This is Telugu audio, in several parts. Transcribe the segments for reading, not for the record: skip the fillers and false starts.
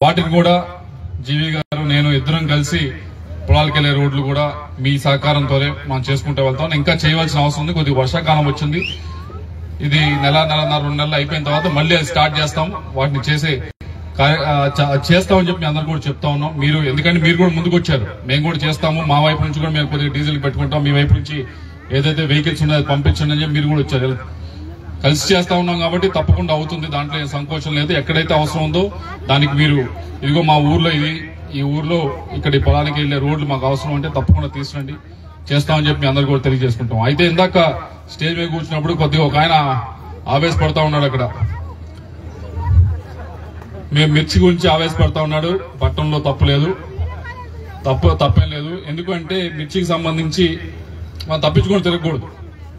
వాటిని కూడా జీవి గారు నేను ఇద్దరం కలిసి పొలాలకు వెళ్లే రోడ్లు కూడా మీ సహకారంతోనే మనం చేసుకుంటూ వెళ్తాం. ఇంకా చేయవలసిన అవసరం ఉంది. కొద్దిగా వర్షాకాలం వచ్చింది. ఇది నెలన్నర 2 నెలలు అయిపోయిన తర్వాత మళ్ళీ అది స్టార్ట్ చేస్తాం. వాటిని చేస్తామని చెప్పి అందరూ కూడా చెప్తా ఉన్నాం. మీరు ఎందుకంటే మీరు కూడా ముందుకు వచ్చారు, మేము కూడా చేస్తాము, మా వైపు నుంచి కూడా మేము కొద్దిగా డీజిల్ పెట్టుకుంటాం, మీ వైపు నుంచి ఏదైతే వెహికల్స్ ఉన్నాయో పంపించండి అని చెప్పి మీరు కూడా వచ్చారు. కలిసి చేస్తా ఉన్నాం కాబట్టి తప్పకుండా అవుతుంది. దాంట్లో ఏం సంకోచం లేదు. ఎక్కడైతే అవసరం ఉందో దానికి మీరు ఇదిగో మా ఊర్లో ఈ ఊర్లో ఇక్కడ పొలానికి వెళ్లే రోడ్లు మాకు అవసరం అంటే తప్పకుండా తీసుకురండి, చేస్తామని చెప్పి అందరు కూడా తెలియజేసుకుంటాం. అయితే ఇందాక స్టేజ్ మీద కూర్చున్నప్పుడు కొద్దిగా ఒక ఆయన ఆవేశపడతా ఉన్నాడు. అక్కడ మేము మిర్చి గురించి ఆవేశపడతా ఉన్నాడు. పట్టణంలో తప్పేం లేదు. ఎందుకంటే మిర్చికి సంబంధించి మనం తప్పించుకొని తిరగకూడదు,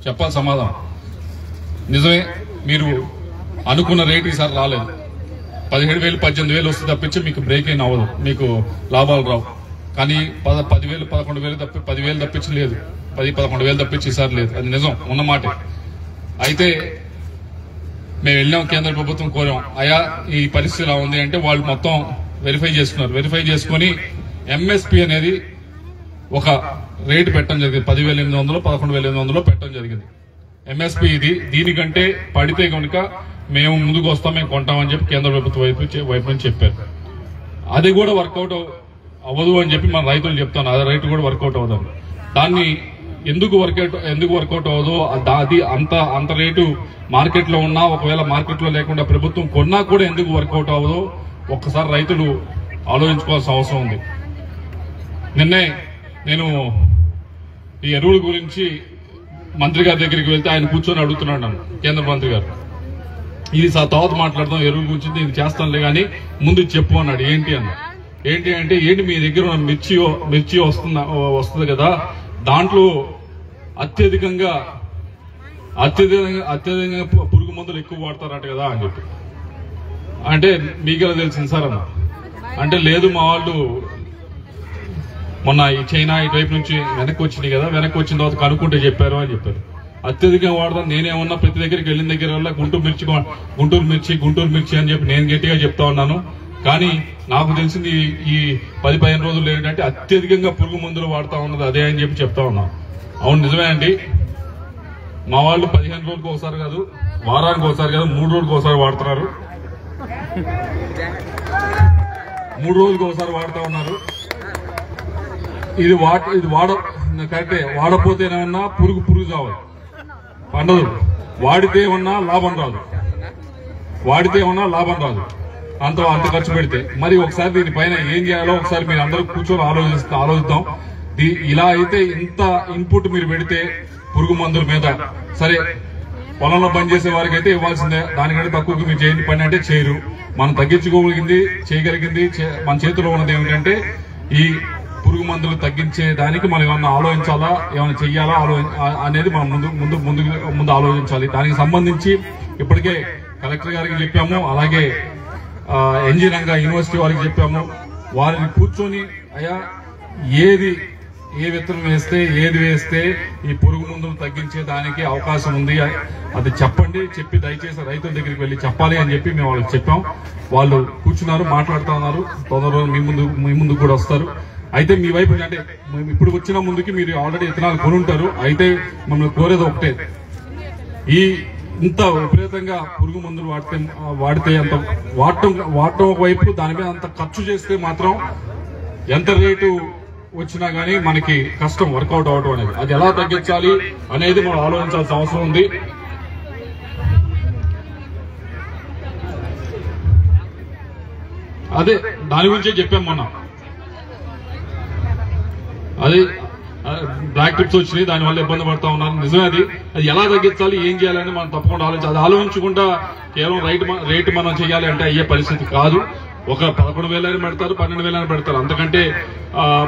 చెప్పాలి సమాధానం. నిజమే, మీరు అనుకున్న రేటు ఈసారి రాలేదు. 17,000 18,000 వస్తే తప్పించి మీకు బ్రేక్ అయిన అవ్వదు, మీకు లాభాలు రావు. కానీ 10,000 11,000 తప్పి 10,000 తప్పించి లేదు, 10-11,000 తప్పించి ఈసారి లేదు. అది నిజం, ఉన్నమాటే. అయితే మేము వెళ్ళాం, కేంద్ర ప్రభుత్వం కోరాం, అయ్యా ఈ పరిస్థితి ఇలా ఉంది అంటే వాళ్ళు మొత్తం వెరిఫై చేసుకున్నారు. వెరిఫై చేసుకుని ఎంఎస్పీ అనేది ఒక రేటు పెట్టడం జరిగింది. 10,800 11,800 పెట్టడం జరిగింది ఎంఎస్పీ. దీనికంటే పడితే కనుక మేము ముందుకు వస్తాం, మేము కొంటామని చెప్పి కేంద్ర ప్రభుత్వం వైపు నుంచి చెప్పారు. అది కూడా వర్కౌట్ అవ్వదు అని చెప్పి మన రైతులు చెప్తాను. అది రైతు కూడా వర్కౌట్ అవ్వదు. దాన్ని ఎందుకు వర్కౌట్ అవ్వదో, అది అంత రేటు మార్కెట్ లో ఉన్నా, ఒకవేళ మార్కెట్ లో లేకుండా ప్రభుత్వం కొన్నా కూడా ఎందుకు వర్కౌట్ అవ్వదో ఒక్కసారి రైతులు ఆలోచించుకోవాల్సిన అవసరం ఉంది. నిన్నే నేను ఈ ఎరువుల గురించి మంత్రి గారి దగ్గరికి వెళ్తే ఆయన కూర్చొని అడుగుతున్నాడు నన్ను, కేంద్ర మంత్రి గారు, ఇది తర్వాత మాట్లాడదాం ఎరువుల గురించి, నేను చేస్తానులే కానీ ముందు చెప్పు అన్నాడు. ఏంటి అంటే మీ దగ్గర ఉన్న మిర్చి వస్తుంది కదా, దాంట్లో అత్యధికంగా పురుగు మందులు ఎక్కువ వాడతారట కదా అని చెప్పి. అంటే మీకెలా తెలిసింది సార్ అన్న అంటే, లేదు మా వాళ్ళు మొన్న ఈ చైనా ఇటువైపు నుంచి వెనక్కి వచ్చినాయి కదా, వెనక్కి వచ్చిన తర్వాత కనుక్కుంటే చెప్పారు అని చెప్పారు. అత్యధికంగా వాడదాం, నేనేమన్నా ప్రతి దగ్గరికి వెళ్ళిన దగ్గర వల్ల గుంటూరు మిర్చి అని చెప్పి నేను గట్టిగా చెప్తా ఉన్నాను. కానీ నాకు తెలిసింది ఈ 10-15 రోజులు ఏంటంటే అత్యధికంగా పురుగు మందులు వాడుతా ఉన్నది అదే అని చెప్పి చెప్తా ఉన్నాను. అవును, నిజమే అండి. మా వాళ్ళు 15 రోజులకు ఒకసారి కాదు, వారానికి ఒకసారి కాదు, 3 రోజులకు ఒకసారి వాడుతున్నారు. 3 రోజులకు ఒకసారి వాడుతా ఉన్నారు. ఇది కరెక్టే. వాడపోతేనేమన్నా పురుగు కావాలి, పండదు. వాడితే ఏమన్నా లాభం రాదు. అంత ఖర్చు పెడితే మరి ఒకసారి దీనిపైన ఏం చేయాలో ఒకసారి మీరు అందరూ కూర్చొని ఆలోచిద్దాం. ఇలా అయితే ఇంత ఇన్పుట్ మీరు పెడితే పురుగు మందుల మీద, సరే పొలంలో పనిచేసే వారికి అయితే ఇవ్వాల్సిందే, దానికంటే తక్కువకి మీరు చేయని పని అంటే చేయరు. మనం చేయగలిగింది మన చేతిలో ఉన్నది ఏమిటంటే ఈ పురుగు మందులు తగ్గించే దానికి మనం ఏమన్నా ఆలోచించాలా, ఏమైనా చెయ్యాలా అనేది మనం ముందు ఆలోచించాలి. దానికి సంబంధించి ఇప్పటికే కలెక్టర్ గారికి చెప్పాము, అలాగే ఎన్జీ రంగా యూనివర్సిటీ వారికి చెప్పాము. వారిని కూర్చొని అయ్యా ఏ విత్తనం వేస్తే ఈ పురుగు మందులు తగ్గించే దానికి అవకాశం ఉంది అది చెప్పి దయచేసి రైతుల దగ్గరికి వెళ్లి చెప్పాలి అని చెప్పి మేము వాళ్ళకి చెప్పాం. వాళ్ళు కూర్చున్నారు, మాట్లాడుతూ ఉన్నారు. తొందరలో మీ ముందు కూడా వస్తారు. అయితే మీ వైపు అంటే ఇప్పుడు వచ్చిన ముందుకి మీరు ఆల్రెడీ విత్తనాలు కొనుంటారు. అయితే మమ్మల్ని కోరేది ఒకటే, ఇంత విపరీతంగా పురుగు మందులు వాడితే అంత వాడటం వైపు దాని మీద అంత ఖర్చు చేస్తే మాత్రం ఎంత రేటు వచ్చినా గానీ మనకి కష్టం వర్కౌట్ అవడం అనేది. అది ఎలా తగ్గించాలి అనేది మనం ఆలోచించాల్సిన అవసరం ఉంది. అదే దాని గురించే చెప్పాం మొన్న. అది బ్లాక్ టిప్స్ వచ్చినాయి, దానివల్ల ఇబ్బంది పడతా ఉన్నారు. నిజమే, అది ఎలా తగ్గించాలి, ఏం చేయాలని మనం తప్పకుండా ఆలోచించాలి. అది ఆలోచించకుండా కేవలం రేటు మనం చేయాలి అంటే అయ్యే పరిస్థితి కాదు. ఒక 11,000 పెడతారు, 12,000 పెడతారు. అంతకంటే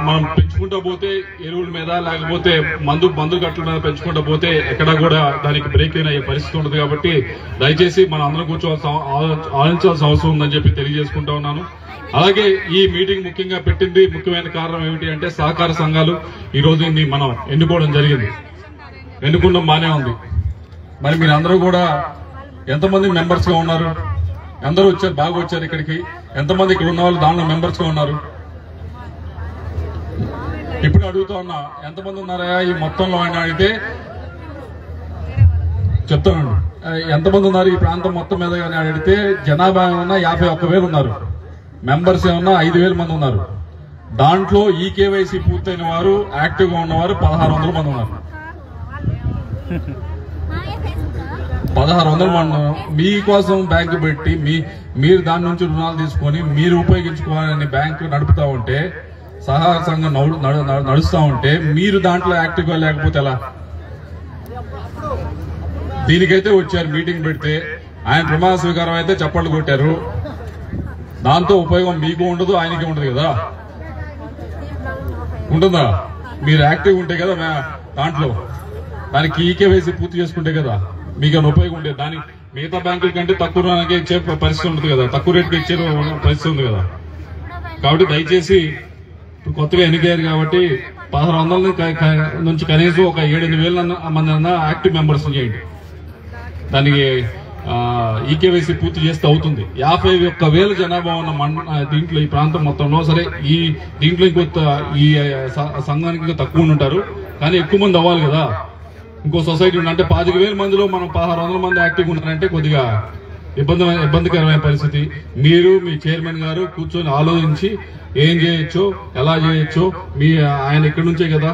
మనం పెంచుకుంటూ పోతే ఎరువుల మీద, లేకపోతే మందు గట్ల మీద పెంచుకుంటూ పోతే ఎక్కడా కూడా దానికి బ్రేక్ అయ్యే పరిస్థితి ఉండదు. కాబట్టి దయచేసి మనం అందరం ఆలోచించాల్సిన అవసరం ఉందని చెప్పి తెలియజేసుకుంటా ఉన్నాను. అలాగే ఈ మీటింగ్ ముఖ్యమైన కారణం ఏమిటి అంటే సహకార సంఘాలు ఈ రోజు మనం ఎన్నుకోవడం జరిగింది. ఎన్నుకున్నాం, బానే ఉంది. మరి మీరు అందరూ కూడా ఎంతమంది మెంబర్స్ గా ఉన్నారు? అందరూ వచ్చారు, బాగా వచ్చారు ఇక్కడికి. ఎంతమంది ఇక్కడ ఉన్న వాళ్ళు దానిలో మెంబర్స్ గా ఉన్నారు? ఇప్పుడు అడుగుతా ఉన్నా, ఎంతమంది ఉన్నారా ఈ మొత్తంలో అని అడిగితే చెప్తానండి. ఎంతమంది ఉన్నారు ఈ ప్రాంతం మొత్తం మీద అని అడిగితే జనాభా ఏమన్నా 51,000 ఉన్నారు, మెంబర్స్ ఏమన్నా 5,000 మంది ఉన్నారు. దాంట్లో ఈ కేవైసీ పూర్తయిన వారు, యాక్టివ్ గా ఉన్నవారు 1,600 మంది ఉన్నారు. 1,600 మంది మీకోసం బ్యాంకు పెట్టి మీరు దాని నుంచి రుణాలు తీసుకొని మీరు ఉపయోగించుకోవాలని బ్యాంకు నడుపుతా ఉంటే, సహకార సంఘం నడుస్తా ఉంటే మీరు దాంట్లో యాక్టివ్ గా లేకపోతే ఎలా? దీనికైతే వచ్చారు మీటింగ్ పెడితే, ఆయన ప్రమాణ స్వీకారం అయితే చప్పట్లు కొట్టారు. దాంతో ఉపయోగం మీకు ఉండదు, ఆయనకి ఉండదు కదా. ఉంటుందా? మీరు యాక్టివ్ ఉంటే కదా దాంట్లో, దానికి ఈకేవైసీ పూర్తి చేసుకుంటే కదా మీకు ఉపయోగం ఉండేది. దానికి మిగతా బ్యాంకుల కంటే తక్కువ రుణానికి ఇచ్చే పరిస్థితి ఉంటుంది కదా, తక్కువ రేటుకి ఇచ్చే పరిస్థితి ఉంది కదా. కాబట్టి దయచేసి కొత్తగా ఎన్నికయ్యారు కాబట్టి 1,600 నుంచి కనీసం ఒక 7,000 మంది అన్న యాక్టివ్ మెంబర్స్ చేయండి. దానికి ఈకేవైసీ పూర్తి చేస్తే అవుతుంది. 51,000 జనాభా ఉన్న దీంట్లో ఈ ప్రాంతం మొత్తంలో, సరే ఈ దీంట్లో ఇంకొక ఈ సంఘానికి తక్కువ ఉంటారు కానీ ఎక్కువ మంది అవ్వాలి కదా. ఇంకో సొసైటీ అంటే 25,000 మందిలో మనం 1,600 మంది యాక్టివ్గా ఉన్నారంటే కొద్దిగా ఇబ్బందికరమైన పరిస్థితి. మీరు మీ చైర్మన్ గారు కూర్చొని ఆలోచించి ఏం చేయొచ్చో, ఎలా చేయొచ్చో, ఆయన ఇక్కడి నుంచే కదా,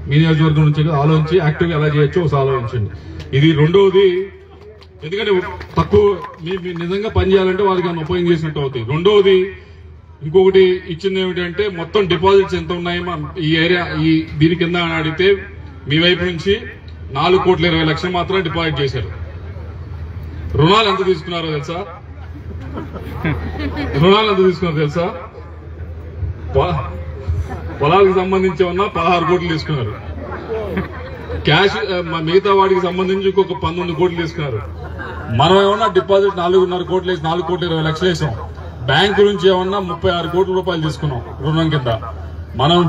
మీ నియోజకవర్గం నుంచే కదా, ఆలోచించి యాక్టివ్గా ఎలా చేయొచ్చో ఒకసారి ఆలోచించండి. ఇది రెండవది. ఎందుకంటే తక్కువ మీ నిజంగా పనిచేయాలంటే వాళ్ళకి ఏమైనా ఉపయోగం చేసినట్టు అవుతాయి. రెండవది ఇంకొకటి ఇచ్చింది ఏమిటంటే, మొత్తం డిపాజిట్స్ ఎంత ఉన్నాయి ఈ ఏరియా దీని కింద అని అడిగితే మీ వైపు నుంచి 4,20,00,000 మాత్రమే డిపాజిట్ చేశారు. రుణాలు ఎంత తీసుకున్నారో తెలుసా? తెలుసా? పొలాలకు సంబంధించి ఉన్న 16 కోట్లు తీసుకున్నారు. క్యాష్ మిగతా వాటికి సంబంధించి ఇంకొక 19 కోట్లు తీసుకున్నారు. మనం ఏమన్నా డిపాజిట్ 4.5 కోట్లు వేసి 4,20,00,000 వేసాం. బ్యాంకు నుంచి ఏమన్నా 36 కోట్ల రూపాయలు తీసుకున్నాం రుణం కింద. మనం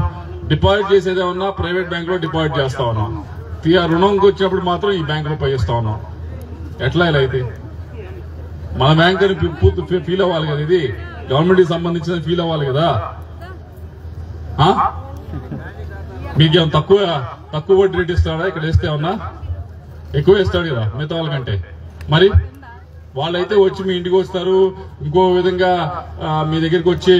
డిపాజిట్ చేసేది ఏమన్నా ప్రైవేట్ బ్యాంక్ లో డిపాజిట్ చేస్తా ఉన్నాం. రుణంకి వచ్చినప్పుడు మాత్రం ఈ బ్యాంక్ లో పై చేస్తా ఉన్నాం. ఎట్లా ఇలా అయితే? మన బ్యాంక్ అని ఫీల్ అవ్వాలి కదా, ఇది గవర్నమెంట్ కి సంబంధించిన ఫీల్ అవ్వాలి కదా. మీకేం తక్కువ వడ్డీ రేట్ ఇస్తాడా? ఇక్కడ వేస్తే ఏమన్నా ఎక్కువ వేస్తాడు కదా మిగతా వాళ్ళకంటే. మరి వాళ్ళైతే వచ్చి మీ ఇంటికి వస్తారు, ఇంకో విధంగా మీ దగ్గరికి వచ్చి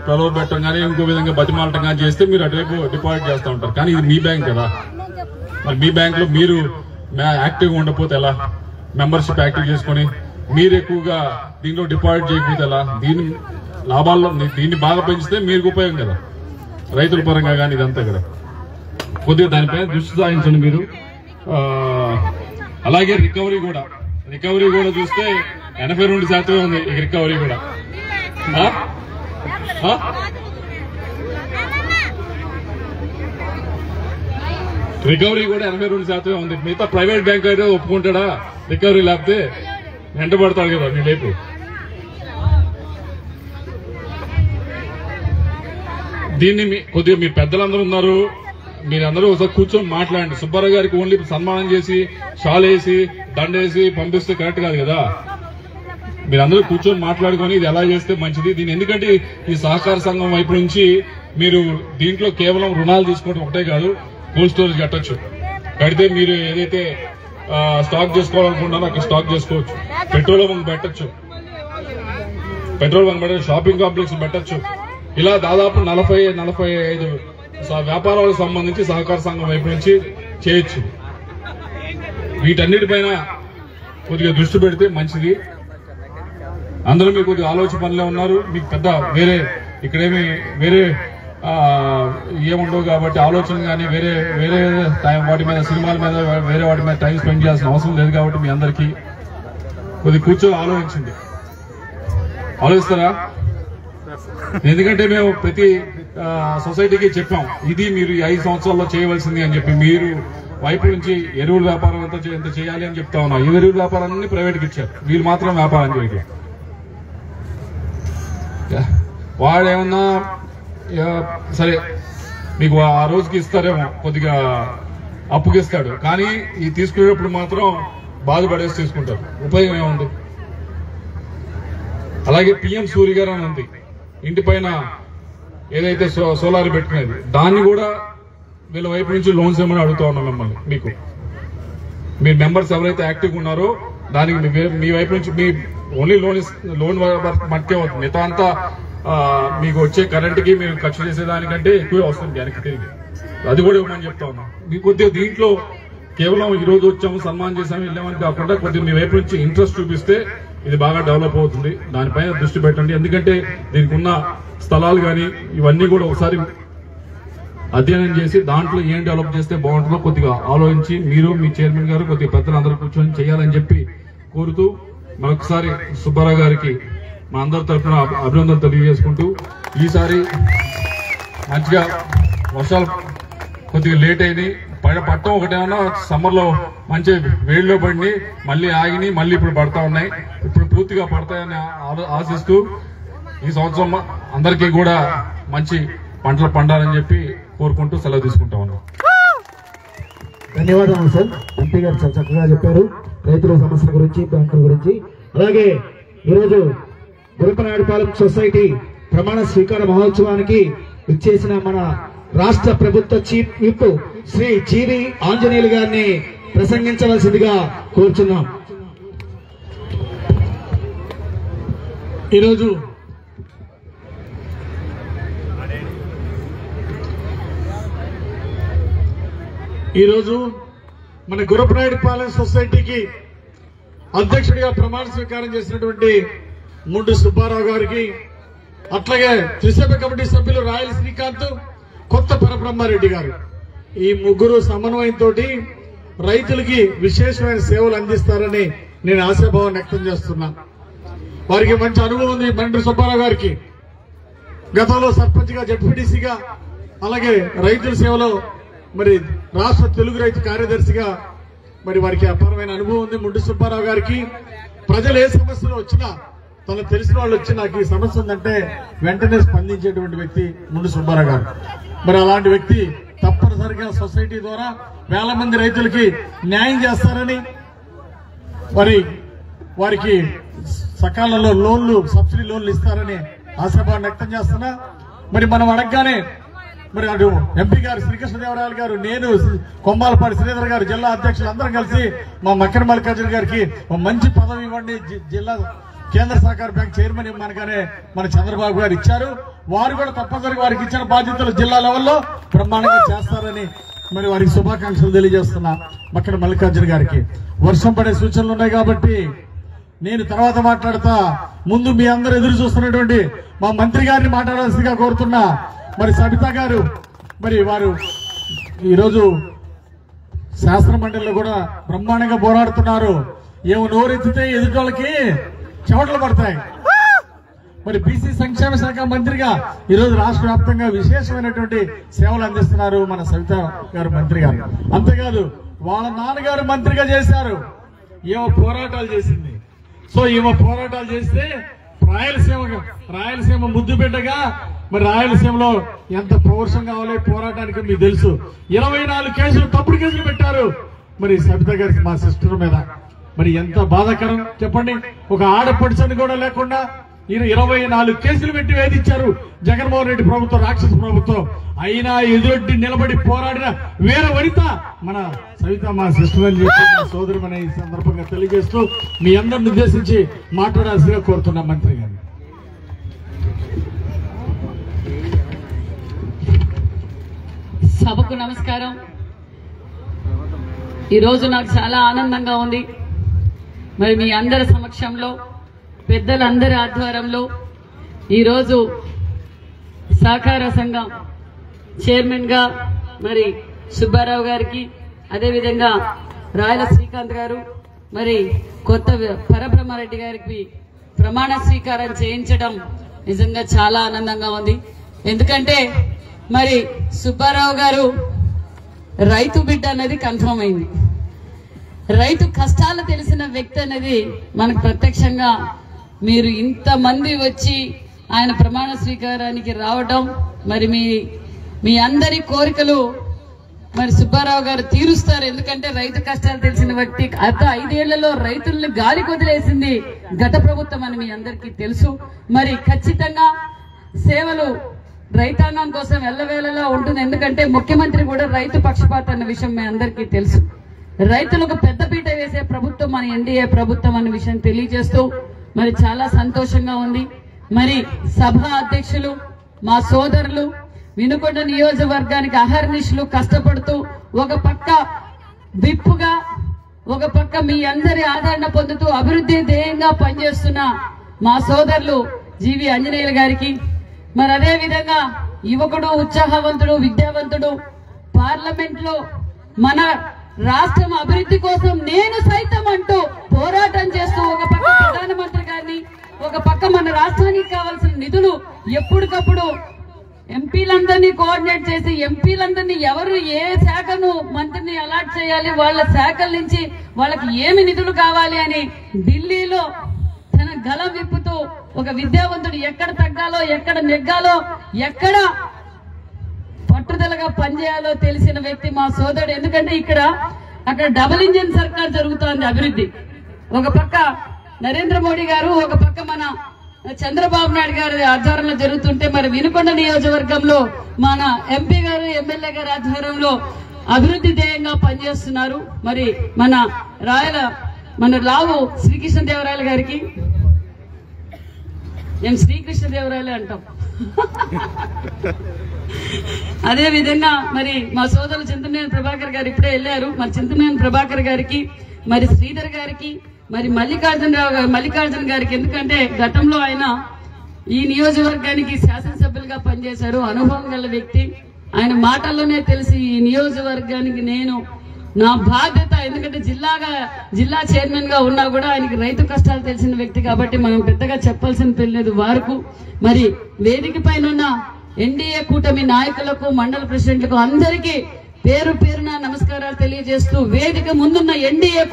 ప్రలోభ పెట్టడం కానీ ఇంకో విధంగా బతిమాలటం కానీ చేస్తే మీరు అటువైపు డిపాజిట్ చేస్తూ ఉంటారు. కానీ ఇది మీ బ్యాంక్ కదా. మరి మీ బ్యాంక్ లో మీరు యాక్టివ్గా ఉండకపోతే ఎలా? మెంబర్షిప్ యాక్టివ్ చేసుకుని మీరు ఎక్కువగా దీంట్లో డిపాజిట్ చేయకపోతే ఎలా? దీని లాభాల్లో దీన్ని బాగా పెంచితే మీకు ఉపయోగం కదా, రైతుల పరంగా కానీ ఇదంతా కదా. కొద్దిగా దానిపైన దృష్టి సాధించండి మీరు. అలాగే రికవరీ కూడా చూస్తే 82% ఉంది ఈ రికవరీ కూడా. రికవరీ కూడా 82% ఉంది. మిగతా ప్రైవేట్ బ్యాంక్ అయితే ఒప్పుకుంటాడా రికవరీ? లేకపోతే వెంటబడతాడు కదా మీ వైపు. దీన్ని కొద్దిగా మీ పెద్దలందరూ ఉన్నారు, మీరందరూ ఒకసారి కూర్చొని మాట్లాడండి. సుబ్బారావు గారికి ఓన్లీ సన్మానం చేసి షాల్ వేసి దండేసి పంపిస్తే కరెక్ట్ కాదు కదా. మీరందరూ కూర్చొని మాట్లాడుకొని ఇది ఎలా చేస్తే మంచిది. దీని ఎందుకంటే ఈ సహకార సంఘం వైపు నుంచి మీరు దీంట్లో కేవలం రుణాలు తీసుకోవడం ఒకటే కాదు, కోల్డ్ స్టోరేజ్ కట్టొచ్చు. కడితే మీరు ఏదైతే స్టాక్ చేసుకోవాలనుకుంటున్నారో అక్కడ స్టాక్ చేసుకోవచ్చు. పెట్రోల్ బంక్ పెట్టచ్చు, షాపింగ్ కాంప్లెక్స్ పెట్టచ్చు. ఇలా దాదాపు 40-45 వ్యాపారాలకు సంబంధించి సహకార సంఘం వైపు నుంచి చేయొచ్చు. వీటన్నిటిపైన కొద్దిగా దృష్టి పెడితే మంచిది. అందరూ మీరు కొద్దిగా ఆలోచన పనిలో ఉన్నారు. మీకు పెద్ద ఇక్కడేమి వేరే ఏముండవు కాబట్టి ఆలోచన కానీ వేరే వాటి మీద, సినిమాల మీద, వేరే వాటి మీద టైం స్పెండ్ చేయాల్సిన అవసరం లేదు. కాబట్టి మీ అందరికీ కొద్దిగా కూర్చొని ఆలోచించండి. ఆలోచిస్తారా? ఎందుకంటే మేము ప్రతి సొసైటీకి చెప్పాం ఇది మీరు 5 సంవత్సరాల్లో చేయవలసింది అని చెప్పి. మీరు వైపు నుంచి ఎరువుల వ్యాపారం ఎంత చేయాలి అని చెప్తా ఉన్నాం. ఈ ఎరువుల వ్యాపారాన్ని ప్రైవేట్కి ఇచ్చారు, వీళ్ళు మాత్రం వ్యాపారం చేయడం. వాడేమన్నా సరే మీకు ఆ రోజుకి ఇస్తారేమో, కొద్దిగా అప్పుకి ఇస్తాడు, కానీ ఈ తీసుకునేటప్పుడు మాత్రం బాధపడేసి తీసుకుంటారు. ఉపయోగం ఏముంది? అలాగే పిఎం సూర్య గారు అని ఉంది, ఇంటి పైన ఏదైతే సోలార్ పెట్టుకునేది, దాన్ని కూడా వీళ్ళ వైపు నుంచి లోన్స్ ఏమని అడుగుతా ఉన్నాం మిమ్మల్ని. మీకు మీ మెంబర్స్ ఎవరైతే యాక్టివ్గా ఉన్నారో దానికి మీ వైపు నుంచి మీ ఓన్లీ లోన్ మట్టే అవుతుంది, మిగతా అంతా మీకు వచ్చే కరెంట్కి మీరు ఖర్చు చేసేదానికంటే ఎక్కువే వస్తుంది వెనక్కి తిరిగి. అది కూడా ఇవ్వమని చెప్తా ఉన్నాం. మీకు కొద్దిగా దీంట్లో కేవలం ఈ రోజు వచ్చాము సన్మానం చేసాము వెళ్ళామని కాకుండా కొద్దిగా మీ వైపు నుంచి ఇంట్రెస్ట్ చూపిస్తే ఇది బాగా డెవలప్ అవుతుంది. దానిపైన దృష్టి పెట్టండి. ఎందుకంటే దీనికి ఉన్న స్థలాలు కానీ ఇవన్నీ కూడా ఒకసారి అధ్యయనం చేసి దాంట్లో ఏం డెవలప్ చేస్తే బాగుంటుందో కొద్దిగా ఆలోచించి మీరు మీ చైర్మన్ గారు కొద్దిగా పెద్దలందరూ కూర్చొని చేయాలని చెప్పి కోరుతూ మరొకసారి సుబ్బారావు గారికి మా అందరి తరఫున అభినందనలు తెలియజేసుకుంటూ, ఈసారి మంచిగా వర్షాలు కొద్దిగా లేట్ అయింది, పట్టం ఒకటేమన్నా సమ్మర్ లో మంచి వేడిలో పడి మళ్ళీ ఆగిని మళ్ళీ ఇప్పుడు పడతా ఉన్నాయి. ఇప్పుడు పూర్తిగా పడతాయని ఆశిస్తూ ఈ సంవత్సరం అందరికీ కూడా మంచి పంటలు పండాలని చెప్పి కోరుకుంటూ సెలవు తీసుకుంటా ఉన్నాం. ధన్యవాదాలు సార్. ఎంపీ గారు చాలా చక్కగా చెప్పారు రైతుల సమస్యల గురించి, బ్యాంకుల గురించి. అలాగే ఈరోజు గురపనాయుడుపాలెం సొసైటీ ప్రమాణ స్వీకార మహోత్సవానికి ఇచ్చేసిన మన రాష్ట్ర ప్రభుత్వ చీఫ్ విప్ శ్రీ జీవి ఆంజనేయులు గారిని ప్రసంగించవలసిందిగా కోరుచున్నాం. ఈరోజు మన గురపనాయుడుపాలెం సొసైటీకి అధ్యక్షుడిగా ప్రమాణ స్వీకారం చేసినటువంటి ముండు సుబ్బారావు గారికి, అట్లాగే త్రిసభ్య కమిటీ సభ్యులు రాయల శ్రీకాంత్, కొత్త పరబ్రహ్మారెడ్డి గారు, ఈ ముగ్గురు సమన్వయంతో రైతులకి విశేషమైన సేవలు అందిస్తారని నేను ఆశాభావం వ్యక్తం చేస్తున్నా. వారికి మంచి అనుభవం ఉంది. మండ్రి సుబ్బారావు గారికి గతంలో సర్పంచ్ గా, జడ్పీటీసీగా, అలాగే రైతుల సేవలో మరి రాష్ట్ర తెలుగు రైతు కార్యదర్శిగా మరి వారికి అపారమైన అనుభవం ఉంది. ముండి సుబ్బారావు గారికి ప్రజలు ఏ సమస్యలు వచ్చినా, తనకు తెలిసిన వాళ్ళు వచ్చి నాకు ఈ సమస్య ఉందంటే వెంటనే స్పందించేటువంటి వ్యక్తి ముండి సుబ్బారావు గారు. మరి అలాంటి వ్యక్తి తప్పనిసరిగా సొసైటీ ద్వారా వేల మంది రైతులకి న్యాయం చేస్తారని, మరి వారికి సకాలంలో లోన్లు, సబ్సిడీ లోన్లు ఇస్తారని ఆశాభావం వ్యక్తం చేస్తున్నా. మరి మనం అడగగానే మరి అటు ఎంపీ గారు శ్రీకృష్ణదేవరాయలు గారు, నేను, కొమ్మాలపాటి శ్రీధర్ గారు, జిల్లా అధ్యక్షులు అందరం కలిసి మా మక్కన మల్లికార్జున గారికి మంచి పదవి ఇవ్వండి, జిల్లా కేంద్ర సహకార బ్యాంక్ చైర్మన్ ఇవ్వమనగానే మన చంద్రబాబు గారు ఇచ్చారు. వారు కూడా తప్పనిసరిగా వారికి ఇచ్చిన బాధ్యతలు జిల్లా లెవెల్లో బ్రహ్మాండంగా చేస్తారని మరి వారికి శుభాకాంక్షలు తెలియజేస్తున్నా. మక్కన మల్లికార్జున గారికి వర్షం పడే సూచనలు ఉన్నాయి కాబట్టి నేను తర్వాత మాట్లాడతా. ముందు మీ అందరూ ఎదురు చూస్తున్నటువంటి మా మంత్రి గారిని మాట్లాడాల్సిందిగా కోరుతున్నా. మరి సబితా గారు, మరి వారు ఈరోజు శాసన మండలిలో కూడా బ్రహ్మాండంగా పోరాడుతున్నారు. ఏమో నోరెత్తితే ఎదుటోళ్ళకి చెమటలు పడతాయి. మరి బీసీ సంక్షేమ శాఖ మంత్రిగా ఈరోజు రాష్ట్ర వ్యాప్తంగా విశేషమైనటువంటి సేవలు అందిస్తున్నారు మన సబితా గారు మంత్రి గారు. అంతేకాదు వాళ్ళ నాన్నగారు మంత్రిగా చేశారు, ఏమో పోరాటాలు చేసింది. సో ఏమో పోరాటాలు చేస్తే రాయలసీమ ముద్దు బిడ్డగా మరి రాయలసీమలో ఎంత పౌరుషం కావాలి పోరాటానికి మీకు తెలుసు. 24 కేసులు, తప్పుడు కేసులు పెట్టారు మరి సబితా గారికి, మా సిస్టర్ మీద. మరి ఎంత బాధాకరం చెప్పండి. ఒక ఆడపడుచని కూడా లేకుండా 24 కేసులు పెట్టి వేధించారు జగన్మోహన్ రెడ్డి ప్రభుత్వం, రాక్షస ప్రభుత్వం. అయినా ఎదురొడ్డి నిలబడి పోరాడిన వీర వనిత మన సవిత, మా సిస్టర్ అని చెప్పి మా సోదరుమని ఈ సందర్భంగా తెలియజేస్తూ మీ అందరిని ఉద్దేశించి మాట్లాడాల్సిగా కోరుతున్నాం మంత్రి గారిని. సభకు నమస్కారం. ఈరోజు నాకు చాలా ఆనందంగా ఉంది. మరి మీ అందరి సమక్షంలో, పెద్దలందరి ఆధ్వర్యంలో ఈరోజు సహకార సంఘం చైర్మన్ గా మరి సుబ్బారావు గారికి, అదేవిధంగా రాయల శ్రీకాంత్ గారు, మరి కొత్త పరబ్రహ్మారెడ్డి గారికి ప్రమాణ స్వీకారం చేయించడం నిజంగా చాలా ఆనందంగా ఉంది. ఎందుకంటే మరి సుబ్బారావు గారు రైతు బిడ్డ అనేది కన్ఫర్మ్ అయింది. రైతు కష్టాలు తెలిసిన వ్యక్తి అనేది మనకు ప్రత్యక్షంగా మీరు ఇంతమంది వచ్చి ఆయన ప్రమాణ స్వీకారానికి రావడం, మరి మీ అందరి కోరికలు మరి సుబ్బారావు గారు తీరుస్తారు. ఎందుకంటే రైతు కష్టాలు తెలిసిన వ్యక్తి. గత 5 ఏళ్లలో రైతుల్ని గాలి కొదిలేసింది గత ప్రభుత్వం అని మీ అందరికీ తెలుసు. మరి ఖచ్చితంగా సేవలు రైతాంగం కోసం ఎల్లవేళలా ఉంటుంది. ఎందుకంటే ముఖ్యమంత్రి కూడా రైతు పక్షపాత అన్న విషయం మీ అందరికీ తెలుసు. రైతులకు పెద్దపీట వేసే ప్రభుత్వం మన ఎన్డీఏ ప్రభుత్వం అన్న విషయం తెలియజేస్తూ మరి చాలా సంతోషంగా ఉంది. మరి సభ అధ్యక్షులు మా సోదరులు వినుకొండ నియోజకవర్గానికి అహర్నిశలు కష్టపడుతూ ఒక పక్క విప్పుగా ఒక పక్క మీ అందరి ఆదరణ పొందుతూ అభివృద్ధి ధ్యేయంగా పనిచేస్తున్న మా సోదరులు జీవి ఆంజనేయులు గారికి, మరి అదే విధంగా యువకుడు, ఉత్సాహవంతుడు, విద్యావంతుడు, పార్లమెంట్ లో మన రాష్ట్రం అభివృద్ధి కోసం నేను సైతం అంటూ పోరాటం చేస్తూ ఒక పక్క ప్రధానమంత్రి గారిని, ఒక పక్క మన రాష్ట్రానికి కావాల్సిన నిధులు ఎప్పటికప్పుడు ఎంపీలందరినీ కోఆర్డినేట్ చేసి ఎంపీలందరినీ ఎవరు ఏ శాఖను మంత్రిని అలాట్ చేయాలి, వాళ్ళ శాఖల నుంచి వాళ్ళకి ఏమి నిధులు కావాలి అని ఢిల్లీలో తన గలం విప్పుతూ ఒక విద్యావంతుడు ఎక్కడ తగ్గాలో, ఎక్కడ నెగ్గాలో, ఎక్కడ పట్టుదలగా పనిచేయాలో తెలిసిన వ్యక్తి మా సోదరుడు. ఎందుకంటే అక్కడ డబుల్ ఇంజిన్ సర్కార్ జరుగుతోంది అభివృద్ధి. ఒక పక్క నరేంద్ర మోడీ గారు, ఒక పక్క మన చంద్రబాబు నాయుడు గారి ఆధ్వర్యంలో జరుగుతుంటే మరి వినుకొండ నియోజకవర్గంలో మన ఎంపీ గారు, ఎమ్మెల్యే గారి ఆధ్వర్యంలో అభివృద్ధి ధ్యేయంగా పనిచేస్తున్నారు. మరి మన లావు శ్రీకృష్ణదేవరాయలు గారికి, మేము శ్రీకృష్ణదేవరాయలు అంటాం, అదే విధంగా మరి మా సోదరులు చింతమనేని ప్రభాకర్ గారు ఇప్పుడే వెళ్ళారు. మరి చింతమనేని ప్రభాకర్ గారికి, మరి శ్రీధర్ గారికి, మరి మల్లికార్జున గారికి, ఎందుకంటే గతంలో ఆయన ఈ నియోజకవర్గానికి శాసనసభ్యులుగా పనిచేశారు, అనుభవం గల వ్యక్తి. ఆయన మాటల్లోనే తెలిసి ఈ నియోజకవర్గానికి నేను నా బాధ్యత, ఎందుకంటే జిల్లా చైర్మన్ గా ఉన్నా కూడా ఆయనకి రైతు కష్టాలు తెలిసిన వ్యక్తి కాబట్టి మనం పెద్దగా చెప్పాల్సిన తెలియదు వారికి. మరి వేదిక పైన ఉన్న ఎన్డీఏ కూటమి నాయకులకు, మండల ప్రెసిడెంట్లకు అందరికీ పేరు పేరున నమస్కారాలు తెలియజేస్తూ వేదిక ముందున్న ఎన్డీఏ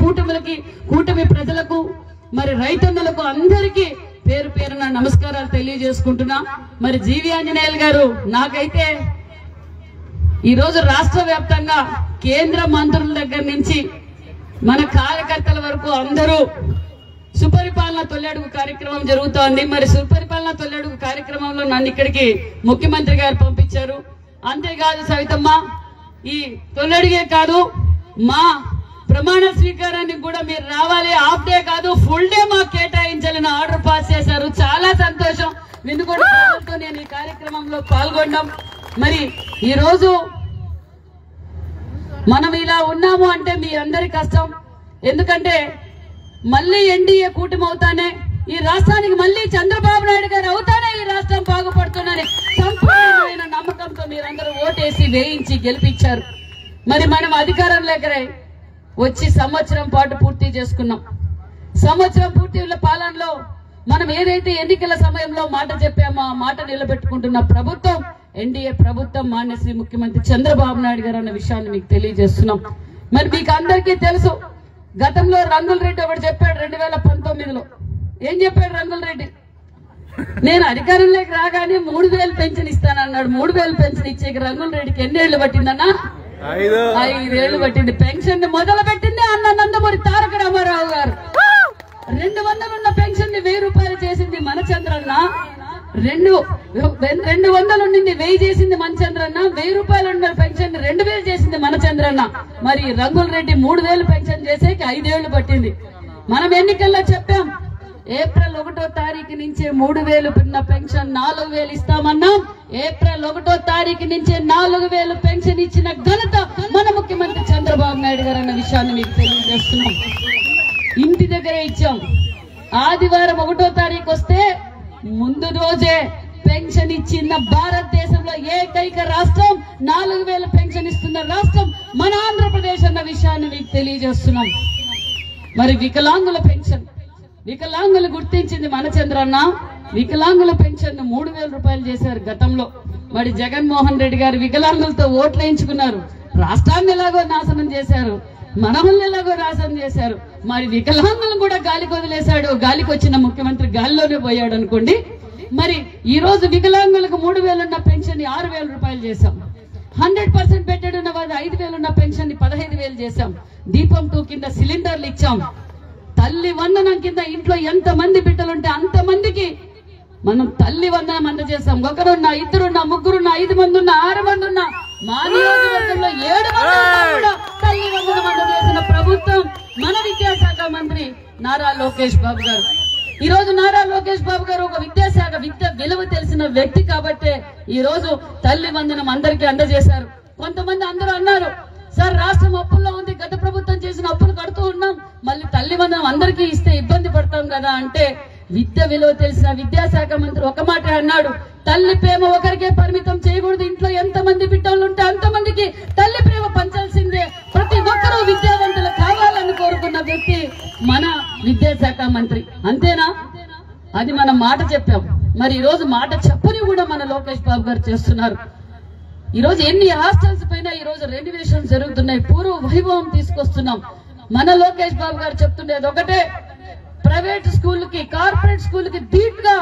కూటమి ప్రజలకు, మరి రైతన్నులకు అందరికీ పేరు పేరున నమస్కారాలు తెలియజేసుకుంటున్నా. మరి జీవి ఆంజనేయులు గారు, నాకైతే ఈ రోజు రాష్ట్ర వ్యాప్తంగా కేంద్ర మంత్రుల దగ్గర నుంచి మన కార్యకర్తల వరకు అందరూ సుపరిపాలన తొలిఅడుగు కార్యక్రమం జరుగుతోంది. మరి సుపరిపాలన తొలిఅడుగు కార్యక్రమంలో నన్ను ఇక్కడికి ముఖ్యమంత్రి గారు పంపించారు. అంతేకాదు సవితమ్మ, ఈ తొలిఅడుగే కాదు, మా ప్రమాణ స్వీకారానికి కూడా మీరు రావాలి. హాఫ్ డే కాదు, ఫుల్ డే మాకు కేటాయించాలని ఆర్డర్ పాస్ చేశారు. చాలా సంతోషం. వినుకొండ ప్రజలతో నేను ఈ కార్యక్రమంలో పాల్గొన్నాం. మరి ఈ రోజు మనం ఇలా ఉన్నాము అంటే మీ అందరి కష్టం. ఎందుకంటే మళ్ళీ ఎన్డీఏ కూటమి అవుతానే ఈ రాష్ట్రానికి, మళ్ళీ చంద్రబాబు నాయుడు గారు అవుతానే ఈ రాష్ట్రం బాగుపడుతుందని సంపూర్ణమైన నమ్మకంతో మీరందరూ ఓటేసి వేయించి గెలిపించారు. మరి మనం అధికారంలోకి వచ్చి సంవత్సరం పాటు పూర్తి చేసుకున్నాం. సంవత్సరం పూర్తి పాలనలో మనం ఏదైతే ఎన్నికల సమయంలో మాట చెప్పామో ఆ మాట నిలబెట్టుకుంటున్న ప్రభుత్వం ఎన్డీఏ ప్రభుత్వం, మాన్య శ్రీ ముఖ్యమంత్రి చంద్రబాబు నాయుడు గారు అన్న విషయాన్ని మీకు తెలియజేస్తున్నాం. మరి మీకు అందరికీ తెలుసు, గతంలో రంగుల రెడ్డి ఒకటి చెప్పాడు 2019లో. ఏం చెప్పాడు రంగుల రెడ్డి? నేను అధికారంలోకి రాగానే 3000 పెన్షన్ ఇస్తానన్నాడు. 3000 పెన్షన్ ఇచ్చేకి రంగుల రెడ్డికి ఎన్నేళ్లు పట్టిందన్నా? 5 ఏళ్లు పట్టింది. పెన్షన్ మొదలు పెట్టింది అన్న నందమూరి తారక రామారావు గారు. 200 ఉన్న పెన్షన్ ని 1000 రూపాయలు చేసింది మన చంద్రన్న. 200 ఉండింది 1000 చేసింది మన చంద్రన్న. 1000 రూపాయలు ఉన్న పెన్షన్ 2000 చేసింది మన చంద్రన్న. మరి రంగుల రెడ్డి 3000 పెన్షన్ చేసేకి 5 ఏళ్లు పట్టింది. మనం ఎన్నికల్లో చెప్పాం, ఏప్రిల్ 1వ తారీఖు నుంచే 3000 ఉన్న పెన్షన్ 4000 ఇస్తామన్నాం. ఏప్రిల్ 1వ తారీఖు నుంచే 4000 పెన్షన్ ఇచ్చిన ఘనత మన ముఖ్యమంత్రి చంద్రబాబు నాయుడు గారు అన్న విషయాన్ని మీకు తెలియజేస్తున్నాం. ఇంటి దగ్గరే ఇచ్చాం. ఆదివారం 1వ తారీఖు వస్తే ముందు రోజే పెన్షన్ ఇచ్చిన భారతదేశంలో ఏకైక రాష్ట్రం, 4000 పెన్షన్ ఇస్తున్న రాష్ట్రం మన ఆంధ్రప్రదేశ్ అన్న విషయాన్ని మీకు తెలియజేస్తున్నాం. మరి వికలాంగుల పెన్షన్, వికలాంగులు గుర్తించింది మన చంద్రన్న. వికలాంగుల పెన్షన్ 3000 రూపాయలు చేశారు గతంలో. మరి జగన్మోహన్ రెడ్డి గారు వికలాంగులతో ఓట్లు వేయించుకున్నారు. రాష్ట్రాన్ని ఎలాగో నాశనం చేశారు, మనల్ని ఎలాగో నాశనం చేశారు. మరి వికలాంగులను కూడా గాలికి వదిలేశాడు. గాలికి వచ్చిన ముఖ్యమంత్రి గాలిలోనే పోయాడు అనుకోండి. మరి ఈ రోజు వికలాంగులకు 3000 ఉన్న పెన్షన్ 6000 రూపాయలు చేశాం. 100% బెటెడ్ ఉన్న వారు 5,000 ఉన్న పెన్షన్ ని 15,000 చేశాం. దీపం 2 కింద సిలిండర్లు ఇచ్చాం. తల్లి వందనం కింద ఇంట్లో ఎంత మంది బిడ్డలుంటే అంత మందికి మనం తల్లి వందనం అందజేస్తాం. ఒకరున్నా, ఇద్దరున్నా, ముగ్గురున్నా, 5 మంది ఉన్నా, 6 మంది ఉన్నా, మా నియోజకవర్గంలో 7 మంది ఉన్నా కూడా తల్లి వందనం అందజేసిన ప్రభుత్వం మన విద్యాశాఖ మంత్రి నారా లోకేష్ బాబు గారు. ఈ రోజు నారా లోకేష్ బాబు గారు ఒక విద్యాశాఖ విద్య విలువ తెలిసిన వ్యక్తి కాబట్టే ఈ రోజు తల్లి వందనం అందరికీ అందజేశారు. కొంతమంది అందరూ అన్నారు, సార్ రాష్ట్రం అప్పుల్లో ఉంది, గత ప్రభుత్వం చేసిన అప్పులు కడుతూ ఉన్నాం, మళ్ళీ తల్లి వందనం అందరికీ ఇస్తే ఇబ్బంది పడతాం కదా అంటే, విద్య విలువ తెలిసిన విద్యాశాఖ మంత్రి ఒక మాట అన్నాడు, తల్లి ప్రేమ ఒకరికే పరిమితం చేయకూడదు, ఇంట్లో ఎంతమంది బిడ్డలు ఉంటే అంతమందికి తల్లి ప్రేమ పంచాల్సిందే, ప్రతి ఒక్కరూ విద్యావంతులు కావాలని కోరుకున్న వ్యక్తి మన విద్యాశాఖ మంత్రి. అంతేనా? అది మనం మాట చెప్పాం. మరి ఈ రోజు మాట చెప్పని కూడా మన లోకేష్ బాబు గారు చేస్తున్నారు. ఈ రోజు ఎన్ని హాస్టల్స్ పైన ఈ రోజు రెన్యువేషన్ జరుగుతున్నాయి, పూర్వ వైభవం తీసుకొస్తున్నాం. మన లోకేష్ బాబు గారు చెప్తుండేది ఒకటే, ప్రైవేట్ స్కూల్ కి, కార్పొరేట్ స్కూల్ కి ధీటుగా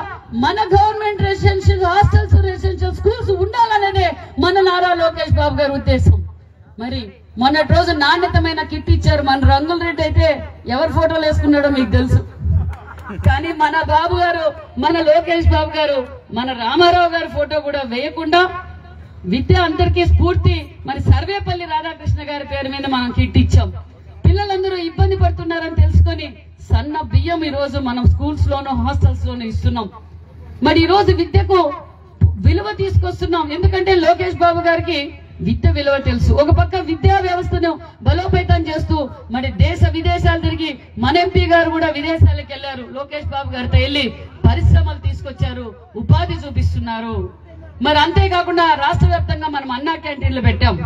మన government residential hostels, residential schools ఉండాలనేదే మన నారా లోకేష్ బాబు గారి ఉద్దేశం. మరి మొన్నటి రోజు నాణ్యతమైన కిట్ ఇచ్చారు. మన రంగుల రెడ్డి అయితే ఎవరి ఫోటోలు వేసుకున్నాడో మీకు తెలుసు. కానీ మన బాబు గారు, మన లోకేష్ బాబు గారు, మన రామారావు గారి ఫోటో కూడా వేయకుండా విద్య అందరికీ స్ఫూర్తి మరి సర్వేపల్లి రాధాకృష్ణ గారి పేరు మీద మనం కిట్ ఇచ్చాం. పిల్లలందరూ ఇబ్బంది పడుతున్నారని తెలుసుకొని సన్న బియ్యం ఈ రోజు మనం స్కూల్స్ లోను, హాస్టల్స్ లోను ఇస్తున్నాం. మరి ఈ రోజు విద్యకు విలువ తీసుకొస్తున్నాం. ఎందుకంటే లోకేష్ బాబు గారికి విద్య విలువ తెలుసు. ఒక పక్క విద్యా వ్యవస్థను బలోపేతం చేస్తూ మరి దేశ విదేశాలు తిరిగి మన ఎంపీ గారు కూడా విదేశాలకు వెళ్లారు. లోకేష్ బాబు గారితో వెళ్లి పరిశ్రమలు తీసుకొచ్చారు, ఉపాధి చూపిస్తున్నారు. మరి అంతేకాకుండా రాష్ట్ర వ్యాప్తంగా మనం అన్నా క్యాంటీన్లు పెట్టాం,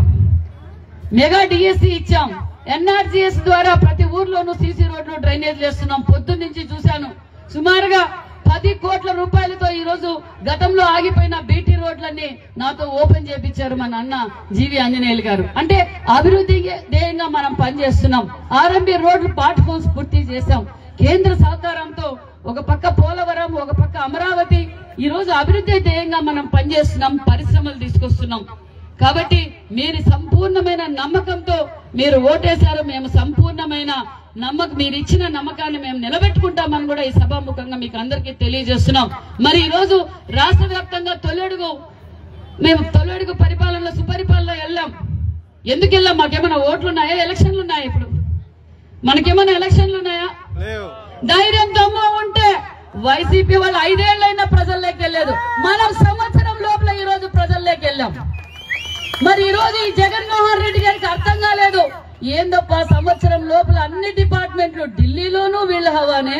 మెగా డిఎస్సి ఇచ్చాం, ఎన్ఆర్జీఎస్ ద్వారా ప్రతి ఊర్లోనూ సీసీ రోడ్లు, డ్రైనేజ్ చేస్తున్నాం. పొద్దున్న నుంచి చూశాను, సుమారుగా 10 కోట్ల రూపాయలతో ఈ రోజు గతంలో ఆగిపోయిన బీటీ రోడ్లన్నీ నాతో ఓపెన్ చేపించారు మన అన్న జీవి ఆంజనేయులు గారు. అంటే అభివృద్ధి ధ్యేయంగా మనం పనిచేస్తున్నాం. ఆర్ఎంబీ రోడ్లు పార్ట్ హోల్స్ పూర్తి చేశాం. కేంద్ర సహకారంతో ఒక పక్క పోలవరం, ఒక పక్క అమరావతి, ఈ రోజు అభివృద్ధి ధ్యేయంగా మనం పనిచేస్తున్నాం, పరిశ్రమలు తీసుకొస్తున్నాం. కాబట్టి మీరు సంపూర్ణమైన నమ్మకంతో మీరు ఓటేశారు. మేము సంపూర్ణమైన మీరు ఇచ్చిన నమ్మకాన్ని మేము నిలబెట్టుకుంటామని కూడా ఈ సభాముఖంగా మీకు అందరికీ తెలియజేస్తున్నాం. మరి ఈ రోజు రాష్ట్ర వ్యాప్తంగా మేము తొలడుగు పరిపాలనలో సుపరిపాలనలో వెళ్ళాం. ఎందుకు వెళ్ళాం? మాకేమైనా ఓట్లు ఉన్నాయా? ఎలక్షన్లు ఉన్నాయా? ఇప్పుడు మనకేమైనా ఎలక్షన్లు ఉన్నాయా? ధైర్యం దమ్ము ఉంటే వైసీపీ వాళ్ళు 5 ఏళ్లైనా ప్రజల్లోకి వెళ్ళలేదు, మనం సంవత్సరం లోపల ఈ రోజు ప్రజల్లోకి వెళ్ళాం. మరి ఈ రోజు ఈ జగన్మోహన్ రెడ్డి గారికి అర్థం కాలేదు, ఏందప్ప సంవత్సరం లోపల అన్ని డిపార్ట్మెంట్లు ఢిల్లీలోనూ వీళ్ళ హవానే,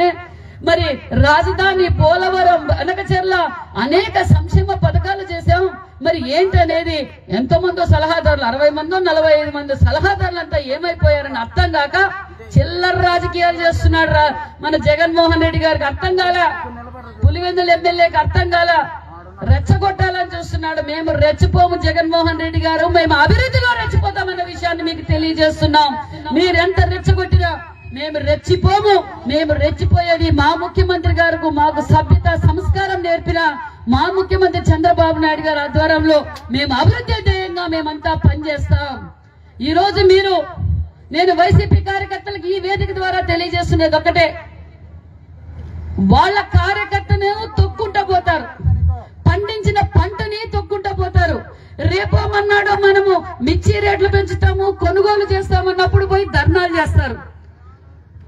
మరి రాజధాని, పోలవరం, అనకచెర్ల అనేక సంక్షేమ పథకాలు చేశాం, మరి ఏంటనేది ఎంతో మందో సలహాదారులు, 60 మందో 45 మంది సలహాదారులంతా ఏమైపోయారని అర్థం కాక చిల్లర రాజకీయాలు చేస్తున్నాడు మన జగన్మోహన్ రెడ్డి గారికి. అర్థం కాల, పులివెందుల ఎమ్మెల్యేకి అర్థం కాల, రెచ్చగొట్టాలని చూస్తున్నాడు. మేము రెచ్చిపోము జగన్మోహన్ రెడ్డి గారు, మేము అభివృద్ధిలో రెచ్చిపోతామన్న విషయాన్ని మీకు తెలియజేస్తున్నాం. మీరెంత రెచ్చగొట్టినా మేము రెచ్చిపోము. మేము రెచ్చిపోయేది మా ముఖ్యమంత్రి గారు, మాకు సభ్యత సంస్కారం నేర్పిన మా ముఖ్యమంత్రి చంద్రబాబు నాయుడు గారి ఆధ్వర్యంలో మేము అభివృద్ధి ధ్యేయంగా మేమంతా పనిచేస్తాం. ఈ రోజు నేను వైసీపీ కార్యకర్తలకు ఈ వేదిక ద్వారా తెలియజేస్తున్నది ఒకటే, వాళ్ళ కార్యకర్తనేమో తొక్కుంటా పోతారు, పండించిన పంటని తొక్కుంటా పోతారు. రేపోమన్నాడో మనము మిర్చి రేట్లు పెంచుతాము, కొనుగోలు చేస్తామన్నప్పుడు పోయి ధర్నాలు చేస్తారు.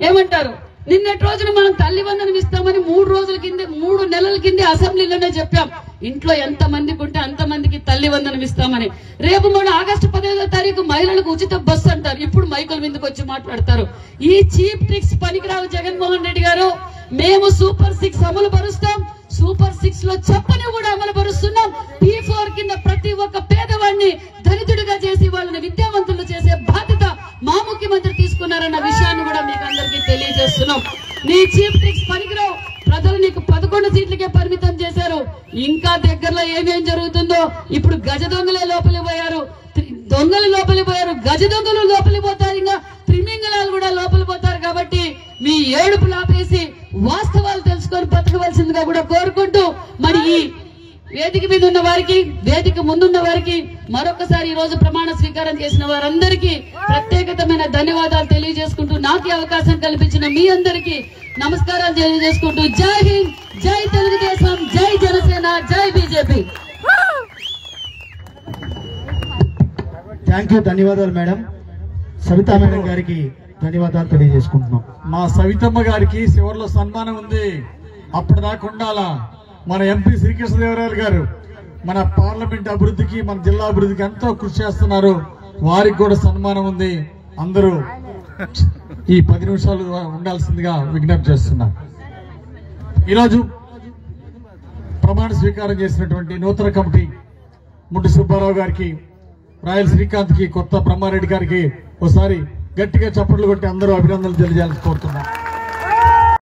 ఏమంటారు? నిన్నటి రోజున మనం తల్లి వందనం ఇస్తామని 3 నెలల కింద అసెంబ్లీలోనే చెప్పాం. ఇంట్లో ఎంత మందికి ఉంటే అంతమందికి తల్లి వందనం ఇస్తామని. రేపు మన ఆగస్టు 15వ తారీఖు మహిళలకు ఉచిత బస్సు అంటారు. ఇప్పుడు మైకుల మీదకి వచ్చి మాట్లాడతారు. ఈ చీప్ ట్రిక్స్ పనికిరావు జగన్మోహన్ రెడ్డి గారు. మేము సూపర్ 6 అమలు పరుస్తాం. సూపర్ 6 లో చెప్పని కూడా అమలు పరుస్తున్నాం. P4 కింద ప్రతి ఒక్క పేదవాడిని దరిద్రుడిగా చేసి వాళ్ళని విద్యావంతులు చేసే బాధ్యత మా ముఖ్యమంత్రి తీసుకున్నారన్న విషయాన్ని కూడా మీకు అందరికీ తెలియజేస్తున్నాం. నీ చీప్ ట్రిక్స్ పనికిరావు. ప్రజలు నీకు 11 సీట్లకే పరిమితం చేశారు. ఇంకా దగ్గరలో ఏమేం జరుగుతుందో ఇప్పుడు గజ దొంగలే లోపలికి పోయారు, దొంగలు లోపలికి పోయారు, గజ దొంగలు లోపలికి పోతారు, ఇంకా త్రిమింగళాలు కూడా లోపలికి పోతారు. కాబట్టి మీ ఏడుపులు ఆపేసి వాస్తవాలు తెలుసుకొని బతకవలసిందిగా కూడా కోరుకుంటూ, మరి వేదిక మీద ఉన్న వారికి, వేదిక ముందున్న వారికి మరొకసారి ఈ రోజు ప్రమాణ స్వీకారం చేసిన వారందరికీ ప్రత్యేకతమైన ధన్యవాదాలు తెలియజేసుకుంటూ నాకు ఈ అవకాశం కల్పించిన మీ అందరికీ నమస్కారాలు తెలియజేసుకుంటూ జై హింద్, జై తెలుగుదేశం, జై జనసేన, జై బీజేపీ. థ్యాంక్ యూ, ధన్యవాదాలు మేడం. సవితా మేడం గారికి ధన్యవాదాలు తెలియజేసుకుంటున్నాం. మా సవితమ్మ గారికి చివరిలో సన్మానం ఉంది, అప్పటిదాకా ఉండాలా. మన ఎంపీ శ్రీకృష్ణదేవరాయలు గారు మన పార్లమెంట్ అభివృద్ధికి, మన జిల్లా అభివృద్ధికి ఎంతో కృషి చేస్తున్నారు. వారికి కూడా సన్మానం ఉంది. అందరూ ఈ 10 నిమిషాలు ఉండాల్సిందిగా విజ్ఞప్తి చేస్తున్నా. ఈరోజు ప్రమాణ స్వీకారం చేసినటువంటి నూతన కమిటీ ముడ్డి సుబ్బారావు గారికి, రాయల్ శ్రీకాంత్ కి, కొత్త బ్రహ్మారెడ్డి గారికి ఒకసారి గట్టిగా చప్పట్లు కొట్టి అందరూ అభినందనలు తెలియజేయాలని కోరుతున్నాం.